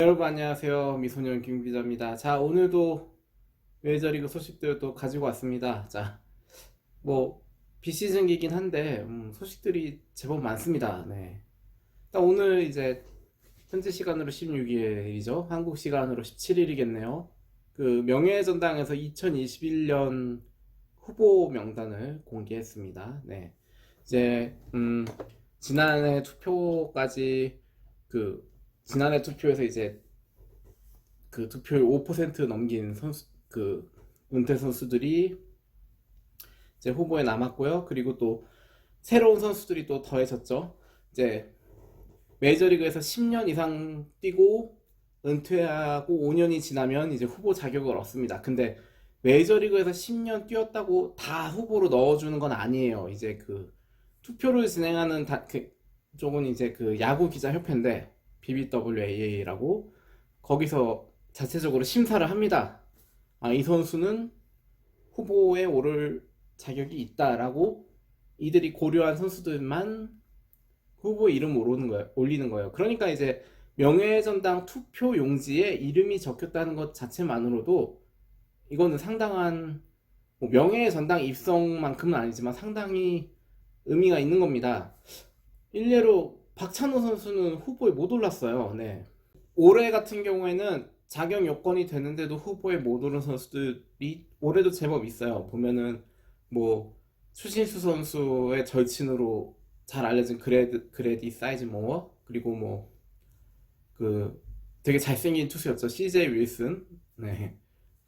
여러분 안녕하세요. 미소년 김 기자입니다. 자, 오늘도 메이저리그 소식들 또 가지고 왔습니다. 자, 뭐 비시즌이긴 한데 소식들이 제법 많습니다. 네. 일단 오늘 이제 현지 시간으로 16일이죠. 한국 시간으로 17일이겠네요. 그 명예전당에서 2021년 후보 명단을 공개했습니다. 네. 이제 지난해 투표까지 그 지난해 투표에서 이제 그 투표율 5% 넘긴 선수 그 은퇴 선수들이 이제 후보에 남았고요. 그리고 또 새로운 선수들이 또 더해졌죠. 이제 메이저리그에서 10년 이상 뛰고 은퇴하고 5년이 지나면 이제 후보 자격을 얻습니다. 근데 메이저리그에서 10년 뛰었다고 다 후보로 넣어주는 건 아니에요. 이제 그 투표를 진행하는 쪽은 이제 그 야구 기자 협회인데 BBWAA라고 거기서 자체적으로 심사를 합니다. 아, 이 선수는 후보에 오를 자격이 있다라고 이들이 고려한 선수들만 후보에 이름 올리는 거예요. 그러니까 이제 명예전당 투표 용지에 이름이 적혔다는 것 자체만으로도 이거는 상당한 뭐 명예전당 입성만큼은 아니지만 상당히 의미가 있는 겁니다. 일례로 박찬호 선수는 후보에 못 올랐어요. 네. 올해 같은 경우에는 자격 요건이 되는데도 후보에 못 오른 선수들이 올해도 제법 있어요. 보면은 뭐 추신수 선수의 절친으로 잘 알려진 그레디 사이즈모어, 그리고 뭐 그 되게 잘생긴 투수였죠. CJ 윌슨. 네.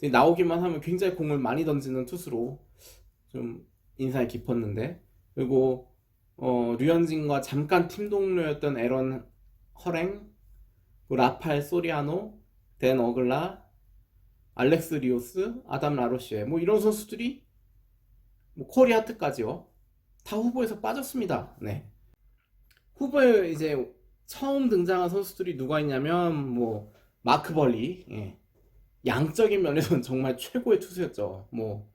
나오기만 하면 굉장히 공을 많이 던지는 투수로 좀 인상이 깊었는데, 그리고 류현진과 잠깐 팀 동료였던 에런 허랭, 라팔 소리아노, 댄 어글라, 알렉스 리오스, 아담 라로시에 뭐 이런 선수들이 뭐 코리 하트까지요. 다 후보에서 빠졌습니다. 네. 후보에 이제 처음 등장한 선수들이 누가 있냐면 뭐 마크 벌리. 예. 양적인 면에서는 정말 최고의 투수였죠. 뭐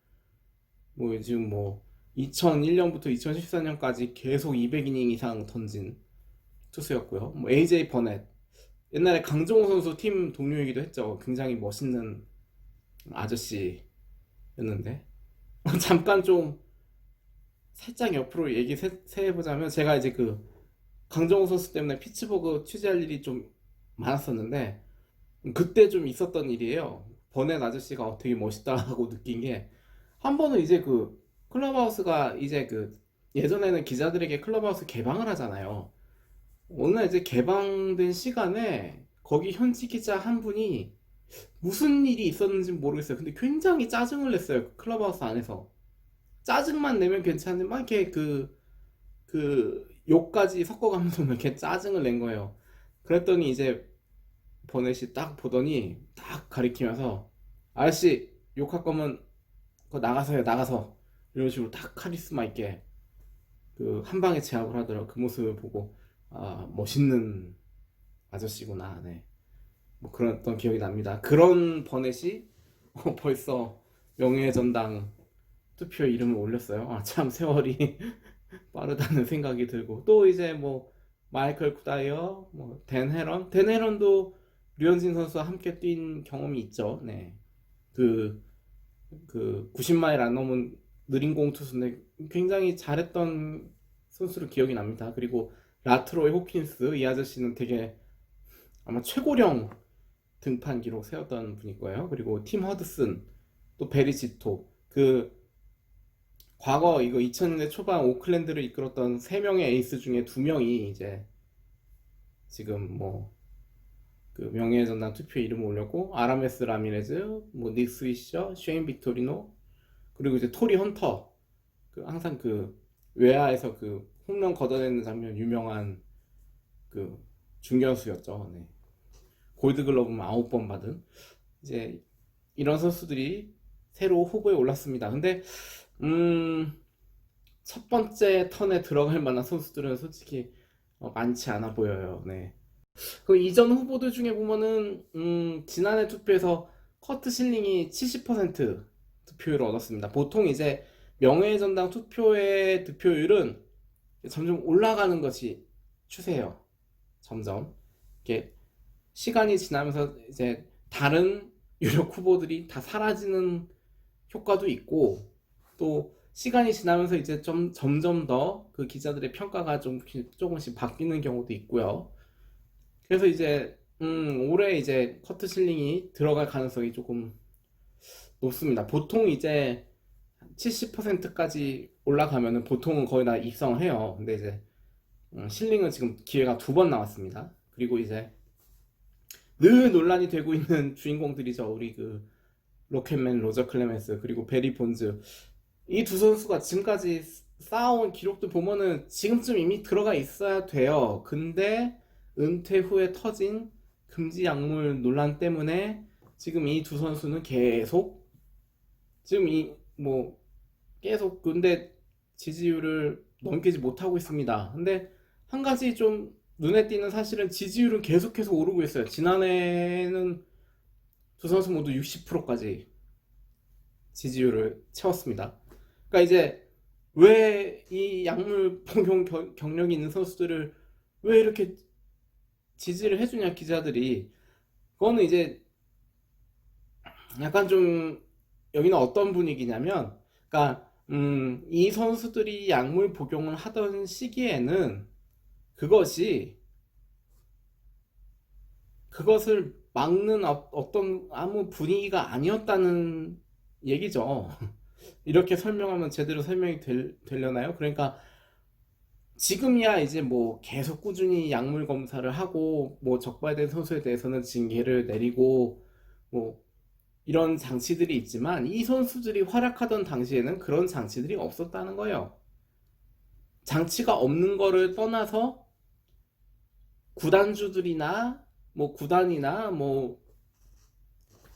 지금 뭐 2001년부터 2014년까지 계속 200이닝 이상 던진 투수였고요. 뭐 AJ 버넷. 옛날에 강정호 선수 팀 동료이기도 했죠. 굉장히 멋있는 아저씨였는데. 잠깐 좀 살짝 옆으로 얘기 해보자면, 제가 이제 그 강정호 선수 때문에 피츠버그 취재할 일이 좀 많았었는데 그때 좀 있었던 일이에요. 버넷 아저씨가 되게 멋있다고 느낀 게, 한 번은 이제 그 클럽하우스가 이제 그 예전에는 기자들에게 클럽하우스 개방을 하잖아요. 어느 날 이제 개방된 시간에 거기 현지 기자 한 분이 무슨 일이 있었는지 모르겠어요. 근데 굉장히 짜증을 냈어요. 그 클럽하우스 안에서. 짜증만 내면 괜찮은데 막 이렇게 그 욕까지 섞어가면서 막 이렇게 짜증을 낸 거예요. 그랬더니 이제 버넷이 딱 보더니 딱 가리키면서, 아저씨 욕할 거면 그거 나가서 해, 나가서. 이런 식으로 딱 카리스마 있게 그 한 방에 제압을 하더라고. 그 모습을 보고 아, 멋있는 아저씨구나. 네. 뭐 그랬던 기억이 납니다. 그런 버넷이 벌써 명예전당 투표에 이름을 올렸어요. 아, 참 세월이 빠르다는 생각이 들고, 또 이제 뭐 마이클 쿠다이어, 뭐댄 헤런, 댄 헤런도 류현진 선수와 함께 뛴 경험이 있죠. 네. 그, 그 90마일 안 넘은 느린 공 투수인데 굉장히 잘했던 선수로 기억이 납니다. 그리고 라트로이 호킨스, 이 아저씨는 되게 아마 최고령 등판 기록 세웠던 분일 거예요. 그리고 팀 허드슨, 또 베리지토, 그 과거 이거 2000년대 초반 오클랜드를 이끌었던 3명의 에이스 중에 2명이 이제 지금 뭐 그 명예전당 투표에 이름을 올렸고, 아라메스 라미레즈, 뭐 닉 스위셔, 쉐인 빅토리노, 그리고 이제 토리 헌터, 그 항상 그 외야에서 그 홈런 걷어내는 장면 유명한 그 중견수였죠. 네. 골드글러브만 9번 받은 이제 이런 선수들이 새로 후보에 올랐습니다. 근데 첫 번째 턴에 들어갈 만한 선수들은 솔직히 많지 않아 보여요. 네. 그 이전 후보들 중에 보면은 지난해 투표에서 커트 실링이 70% 득표율을 얻었습니다. 보통 이제 명예전당 투표의 득표율은 점점 올라가는 것이 추세예요. 점점 이렇게 시간이 지나면서 이제 다른 유력 후보들이 다 사라지는 효과도 있고, 또 시간이 지나면서 이제 좀 점점 더 그 기자들의 평가가 조금씩 바뀌는 경우도 있고요. 그래서 이제 올해 이제 커트 실링이 들어갈 가능성이 조금 높습니다. 보통 이제 70%까지 올라가면은 보통은 거의 다 입성을 해요. 근데 이제 실링은 지금 기회가 2번 나왔습니다. 그리고 이제 늘 논란이 되고 있는 주인공들이죠. 우리 그 로켓맨 로저 클레멘스 그리고 베리 본즈, 이 두 선수가 지금까지 쌓아온 기록도 보면은 지금쯤 이미 들어가 있어야 돼요. 근데 은퇴 후에 터진 금지 약물 논란 때문에 지금 이 두 선수는 계속 지금 계속 근데 지지율을 넘기지 못하고 있습니다. 근데 한 가지 좀 눈에 띄는 사실은 지지율은 계속해서 오르고 있어요. 지난해에는 두 선수 모두 60%까지 지지율을 채웠습니다. 그러니까 이제 왜 이 약물 복용 경력이 있는 선수들을 왜 이렇게 지지를 해주냐, 기자들이. 그거는 이제 약간 좀 여기는 어떤 분위기냐면, 그러니까 이 선수들이 약물 복용을 하던 시기에는 그것이 그것을 막는 어떤 아무 분위기가 아니었다는 얘기죠. 이렇게 설명하면 제대로 설명이 되려나요? 그러니까 지금이야 이제 뭐 계속 꾸준히 약물 검사를 하고 뭐 적발된 선수에 대해서는 징계를 내리고 뭐 이런 장치들이 있지만, 이 선수들이 활약하던 당시에는 그런 장치들이 없었다는 거예요. 장치가 없는 거를 떠나서 구단주들이나 뭐 구단이나 뭐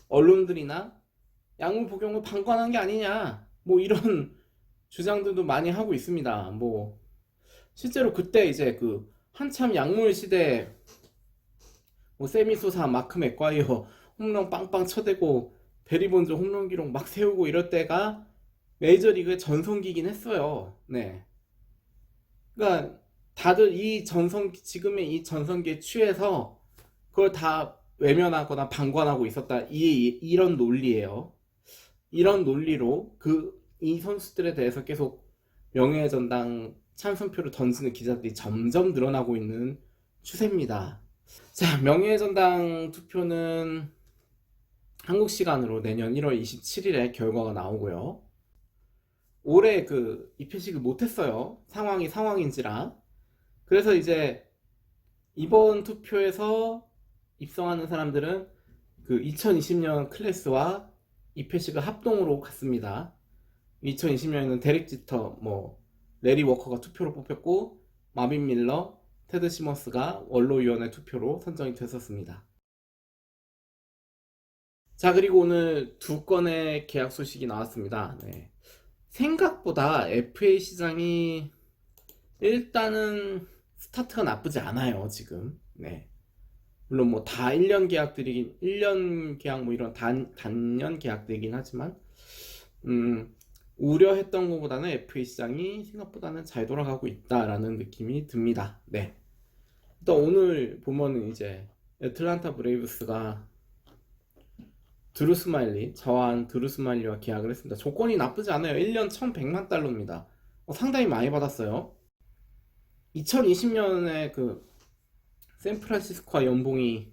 언론들이나 약물 복용을 방관한 게 아니냐, 뭐 이런 주장들도 많이 하고 있습니다. 뭐 실제로 그때 이제 그 한참 약물 시대, 뭐 세미 소사, 마크 맥과이어 홈런 빵빵 쳐대고 베리 본즈 홈런 기록 막 세우고 이럴 때가 메이저리그의 전성기긴 했어요. 네. 그러니까 다들 지금의 이 전성기에 취해서 그걸 다 외면하거나 방관하고 있었다, 이런 논리예요. 이런 논리로 이 선수들에 대해서 계속 명예의 전당 찬성표를 던지는 기자들이 점점 늘어나고 있는 추세입니다. 자, 명예의 전당 투표는 한국 시간으로 내년 1월 27일에 결과가 나오고요. 올해 입회식을 못했어요. 상황인지라. 그래서 이제 이번 투표에서 입성하는 사람들은 그 2020년 클래스와 입회식을 합동으로 갔습니다. 2020년에는 데릭 지터, 레리 워커가 투표로 뽑혔고, 마빈 밀러, 테드 시머스가 원로위원회 투표로 선정이 됐었습니다. 자, 그리고 오늘 2건의 계약 소식이 나왔습니다. 네. 생각보다 FA 시장이 일단은 스타트가 나쁘지 않아요, 지금. 네. 물론 뭐 다 1년 계약들이긴, 1년 계약 이런 단년 계약들이긴 하지만, 우려했던 것보다는 FA 시장이 생각보다는 잘 돌아가고 있다라는 느낌이 듭니다. 네. 또 오늘 보면은 이제 애틀란타 브레이브스가 저한 드루 스마일리와 계약을 했습니다. 조건이 나쁘지 않아요. 1년 1100만 달러입니다. 상당히 많이 받았어요. 2020년에 샌프란시스코와 연봉이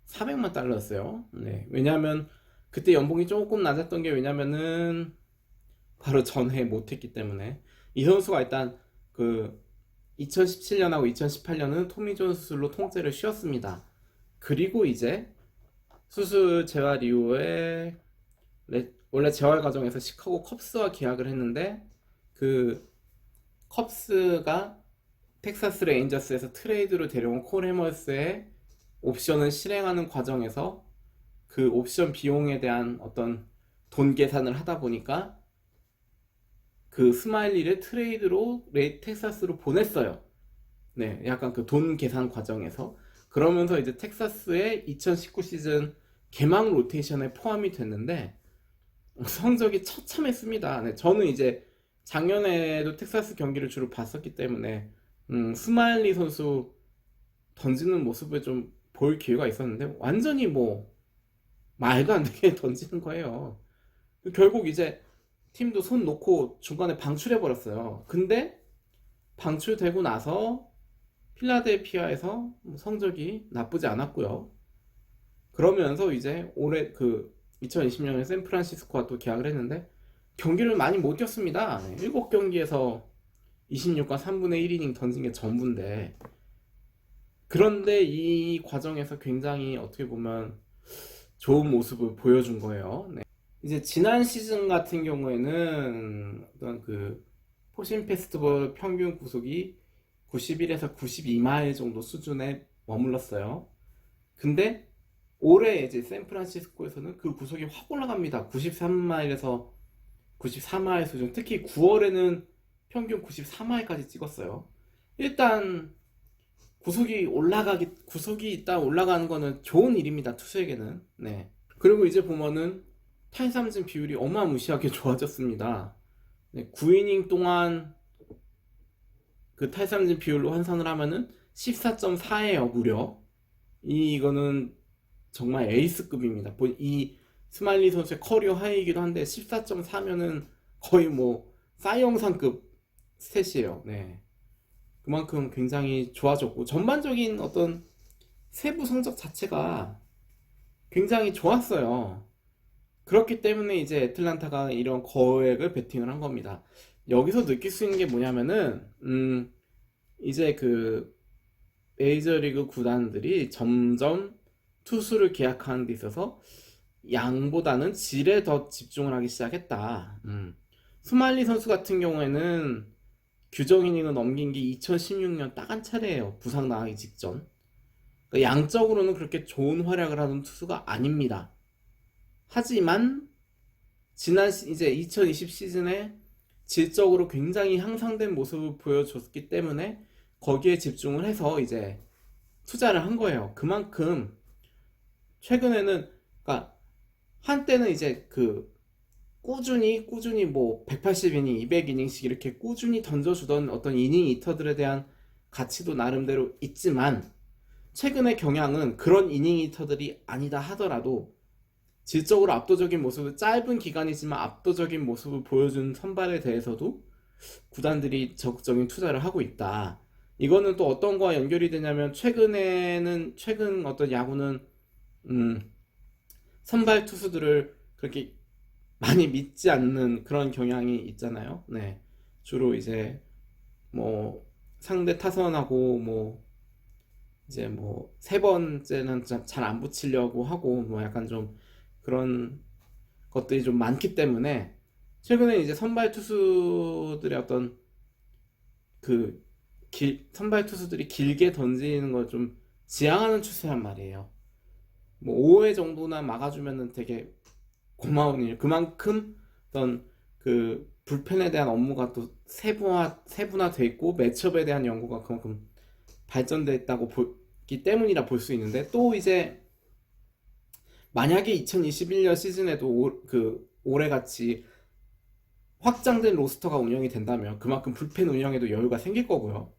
400만 달러였어요. 네. 왜냐하면 그때 연봉이 조금 낮았던 게 왜냐면은 바로 전해 못했기 때문에. 이 선수가 일단 2017년하고 2018년은 토미 존 수술로 통째를 쉬었습니다. 그리고 이제 수술 재활 이후에 원래 재활 과정에서 시카고 컵스와 계약을 했는데, 컵스가 텍사스 레인저스에서 트레이드로 데려온 콜 해머스의 옵션을 실행하는 과정에서 그 옵션 비용에 대한 어떤 돈 계산을 하다 보니까 스마일리를 트레이드로 텍사스로 보냈어요. 네, 약간 돈 계산 과정에서. 그러면서 이제 텍사스의 2019 시즌 개막 로테이션에 포함이 됐는데 성적이 처참했습니다. 네, 저는 이제 작년에도 텍사스 경기를 주로 봤었기 때문에 스마일리 선수 던지는 모습을 좀 볼 기회가 있었는데 완전히 뭐 말도 안 되게 던지는 거예요. 결국 이제 팀도 손 놓고 중간에 방출해 버렸어요. 근데 방출되고 나서 필라델피아에서 성적이 나쁘지 않았고요. 그러면서 이제 올해 그 2020년에 샌프란시스코와 또 계약을 했는데 경기를 많이 못 뛰었습니다. 7경기에서 26과 3분의 1이닝 던진 게 전부인데, 그런데 이 과정에서 굉장히 어떻게 보면 좋은 모습을 보여준 거예요. 네. 이제 지난 시즌 같은 경우에는 어떤 그 포신 페스티벌 평균 구속이 91에서 92마일 정도 수준에 머물렀어요. 근데 올해 이제 샌프란시스코에서는 그 구속이 확 올라갑니다. 93마일에서 94마일 수준. 특히 9월에는 평균 94마일까지 찍었어요. 일단 구속이 일단 올라가는 거는 좋은 일입니다. 투수에게는. 네. 그리고 이제 보면은 탈삼진 비율이 어마무시하게 좋아졌습니다. 네, 9이닝 동안 그 탈삼진 비율로 환산을 하면은 14.4예요, 무려. 이거는 정말 에이스급입니다. 이 스마일리 선수의 커리어 하이이기도 한데 14.4면은 거의 뭐 싸이영상급 스탯이에요. 네. 그만큼 굉장히 좋아졌고 전반적인 어떤 세부 성적 자체가 굉장히 좋았어요. 그렇기 때문에 이제 애틀란타가 이런 거액을 베팅을 한 겁니다. 여기서 느낄 수 있는 게 뭐냐면은 이제 그 메이저리그 구단들이 점점 투수를 계약하는 데 있어서 양보다는 질에 더 집중을 하기 시작했다. 스말리 선수 같은 경우에는 규정 이닝을 넘긴 게 2016년 딱 한 차례예요. 부상 당하기 직전. 그러니까 양적으로는 그렇게 좋은 활약을 하는 투수가 아닙니다. 하지만 지난 이제 2020 시즌에 질적으로 굉장히 향상된 모습을 보여줬기 때문에 거기에 집중을 해서 이제 투자를 한 거예요. 그만큼 최근에는, 그러니까 한때는 이제 그 꾸준히 뭐 180이닝, 200이닝씩 이렇게 꾸준히 던져주던 어떤 이닝 히터들에 대한 가치도 나름대로 있지만, 최근의 경향은 그런 이닝 히터들이 아니다 하더라도 질적으로 압도적인 모습을, 짧은 기간이지만 압도적인 모습을 보여준 선발에 대해서도 구단들이 적극적인 투자를 하고 있다. 이거는 또 어떤 거와 연결이 되냐면, 최근 어떤 야구는 선발 투수들을 그렇게 많이 믿지 않는 그런 경향이 있잖아요. 네. 주로 이제 뭐 상대 타선하고 뭐 이제 뭐 세 번째는 잘 안 붙이려고 하고 뭐 약간 좀 그런 것들이 좀 많기 때문에 최근에 이제 선발 투수들의 어떤 그 선발 투수들이 길게 던지는 걸 좀 지향하는 추세란 말이에요. 뭐 5회 정도나 막아주면은 되게 고마운 일. 그만큼 어떤 그 불펜에 대한 업무가 또 세분화돼 있고 매첩에 대한 연구가 그만큼 발전돼 있다고 보기 때문이라 볼 수 있는데, 또 이제 만약에 2021년 시즌에도 올해같이 확장된 로스터가 운영이 된다면 그만큼 불펜 운영에도 여유가 생길 거고요.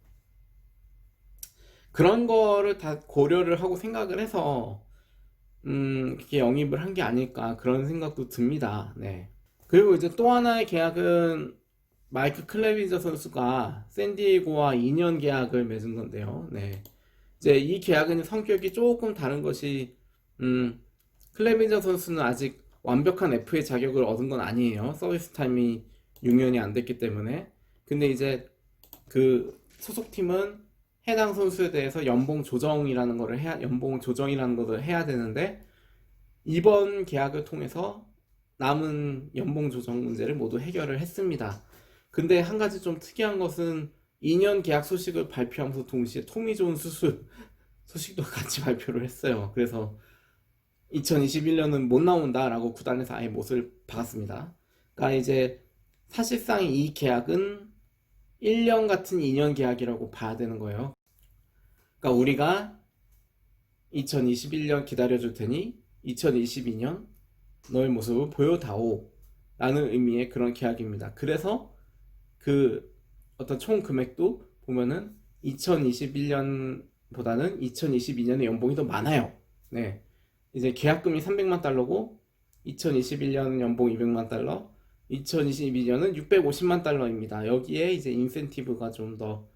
그런 거를 다 고려를 하고 생각을 해서 그렇게 영입을 한 게 아닐까 그런 생각도 듭니다. 네. 그리고 이제 또 하나의 계약은 마이크 클레비저 선수가 샌디에고와 2년 계약을 맺은 건데요. 네. 이제 이 계약은 성격이 조금 다른 것이, 클레비저 선수는 아직 완벽한 FA 자격을 얻은 건 아니에요. 서비스 타임이 6년이 안 됐기 때문에. 근데 이제 그 소속팀은 해당 선수에 대해서 연봉 조정이라는 것을 해야 되는데, 이번 계약을 통해서 남은 연봉 조정 문제를 모두 해결을 했습니다. 근데 한 가지 좀 특이한 것은 2년 계약 소식을 발표하면서 동시에 토미 존 수술 소식도 같이 발표를 했어요. 그래서 2021년은 못 나온다라고 구단에서 아예 못을 박았습니다. 그러니까 이제 사실상 이 계약은 1년 같은 2년 계약이라고 봐야 되는 거예요. 그러니까 우리가 2021년 기다려줄 테니 2022년 너의 모습을 보여다오 라는 의미의 그런 계약입니다. 그래서 그 어떤 총 금액도 보면은 2021년에 보다는 2022년에 연봉이 더 많아요. 네. 이제 계약금이 300만 달러고 2021년 연봉 200만 달러, 2022년은 650만 달러입니다. 여기에 이제 인센티브가 좀 더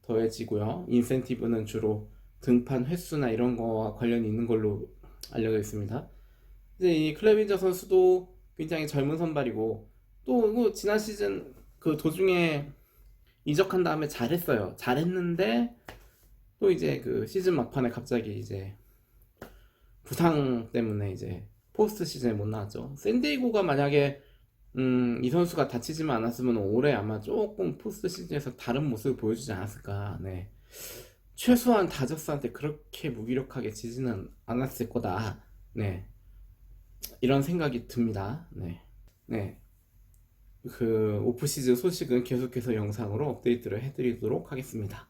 더해지고요. 인센티브는 주로 등판 횟수나 이런 거와 관련이 있는 걸로 알려져 있습니다. 이제 이 클레빈저 선수도 굉장히 젊은 선발이고 또 이거 지난 시즌 그 도중에 이적한 다음에 잘했어요. 잘했는데 또 이제 그 시즌 막판에 갑자기 이제 부상 때문에 이제 포스트 시즌에 못 나왔죠. 샌디에이고가 만약에 이 선수가 다치지만 않았으면 올해 아마 조금 포스트 시즌에서 다른 모습을 보여주지 않았을까. 네. 최소한 다저스한테 그렇게 무기력하게 지지는 않았을 거다. 네. 이런 생각이 듭니다. 네. 네. 그 오프 시즌 소식은 계속해서 영상으로 업데이트를 해드리도록 하겠습니다.